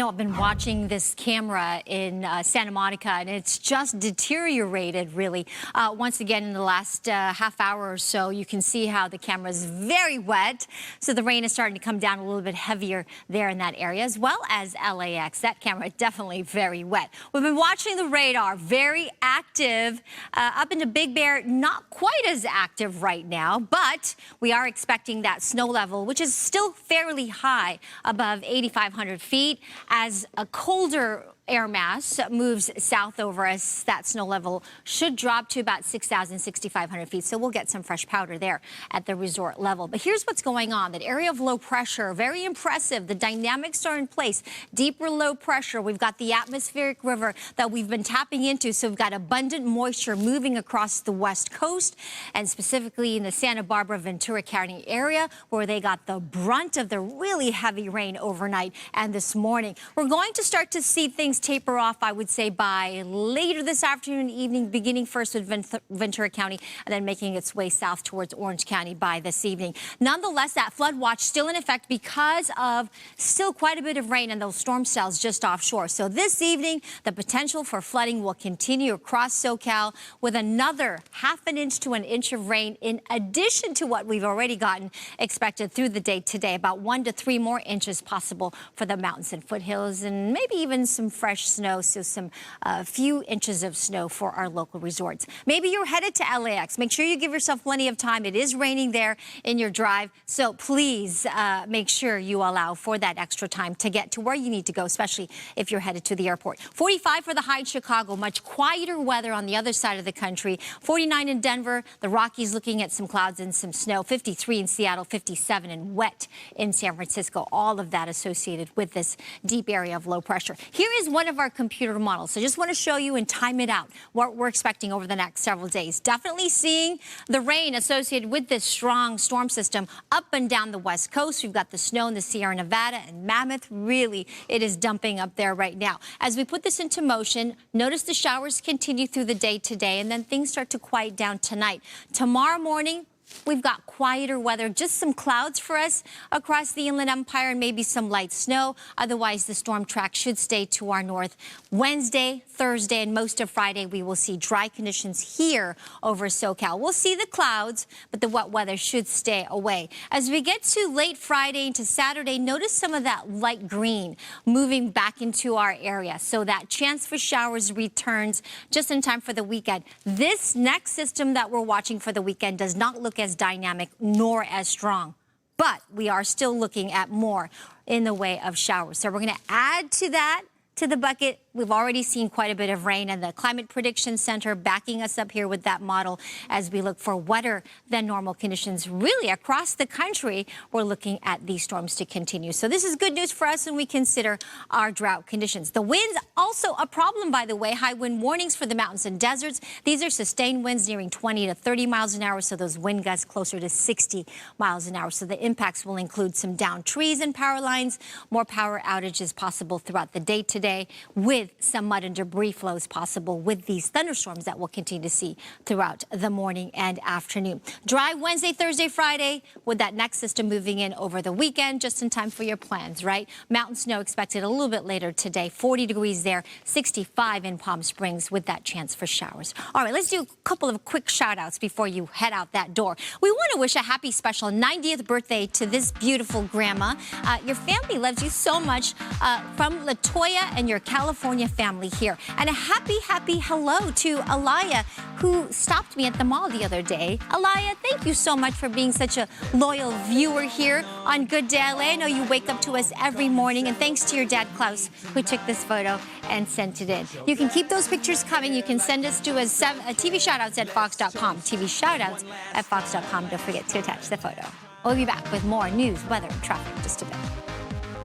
I've been watching this camera in Santa Monica, and it's just deteriorated, really. Once again, in the last half hour or so, you can see how the camera is very wet. So the rain is starting to come down a little bit heavier there in that area, as well as LAX. That camera is definitely very wet. We've been watching the radar, very active. Up into Big Bear, not quite as active right now, but we are expecting that snow level, which is still fairly high, above 8,500 feet. As a colder air mass moves south over us, that snow level should drop to about 6,000, 6,500 feet. So we'll get some fresh powder there at the resort level. But here's what's going on. That area of low pressure, very impressive. The dynamics are in place. Deeper low pressure. We've got the atmospheric river that we've been tapping into. So we've got abundant moisture moving across the west coast, and specifically in the Santa Barbara, Ventura County area, where they got the brunt of the really heavy rain overnight and this morning. We're going to start to see things taper off, I would say, by later this afternoon, evening, beginning first with Ventura County and then making its way south towards Orange County by this evening. Nonetheless, that flood watch still in effect because of still quite a bit of rain and those storm cells just offshore. So this evening, the potential for flooding will continue across SoCal with another half an inch to an inch of rain in addition to what we've already gotten expected through the day today. About 1 to 3 more inches possible for the mountains and foothills, and maybe even some fresh snow, so some few inches of snow for our local resorts. Maybe you're headed to LAX. Make sure you give yourself plenty of time. It is raining there in your drive, so please make sure you allow for that extra time to get to where you need to go, especially if you're headed to the airport. 45 for the high in Chicago, much quieter weather on the other side of the country. 49 in Denver, the Rockies looking at some clouds and some snow. 53 in Seattle, 57 and wet in San Francisco. All of that associated with this deep area of low pressure. Here is one of our computer models. So just want to show you and time it out what we're expecting over the next several days. Definitely seeing the rain associated with this strong storm system up and down the west coast. We've got the snow in the Sierra Nevada and Mammoth. Really, it is dumping up there right now. As we put this into motion, notice the showers continue through the day today, and then things start to quiet down tonight. Tomorrow morning, we've got quieter weather, just some clouds for us across the Inland Empire and maybe some light snow. Otherwise, the storm track should stay to our north. Wednesday, Thursday, and most of Friday, we will see dry conditions here over SoCal. We'll see the clouds, but the wet weather should stay away. As we get to late Friday into Saturday, notice some of that light green moving back into our area. So that chance for showers returns just in time for the weekend. This next system that we're watching for the weekend does not look as dynamic nor as strong, but we are still looking at more in the way of showers. So we're going to add to that, to the bucket. We've already seen quite a bit of rain, and the Climate Prediction Center backing us up here with that model as we look for wetter than normal conditions really across the country. We're looking at these storms to continue. So this is good news for us when we consider our drought conditions. The winds also a problem, by the way. High wind warnings for the mountains and deserts. These are sustained winds nearing 20 to 30 miles an hour, so those wind gusts closer to 60 miles an hour. So the impacts will include some downed trees and power lines, more power outages possible throughout the day today, with some mud and debris flows possible with these thunderstorms that we'll continue to see throughout the morning and afternoon. Dry Wednesday, Thursday, Friday, with that next system moving in over the weekend, just in time for your plans, right? Mountain snow expected a little bit later today, 40 degrees there, 65 in Palm Springs with that chance for showers. All right, let's do a couple of quick shout outs before you head out that door. We want to wish a happy special 90th birthday to this beautiful grandma. Your family loves you so much, from Latoya and your California family here. And a happy hello to Alaya, who stopped me at the mall the other day. Alaya, thank you so much for being such a loyal viewer here on Good Day LA. I know you wake up to us every morning, and thanks to your dad, Klaus, who took this photo and sent it in. You can keep those pictures coming. You can send us to TV shoutouts at Fox.com. TV shoutouts at Fox.com. Don't forget to attach the photo. We'll be back with more news, weather, and traffic just a bit.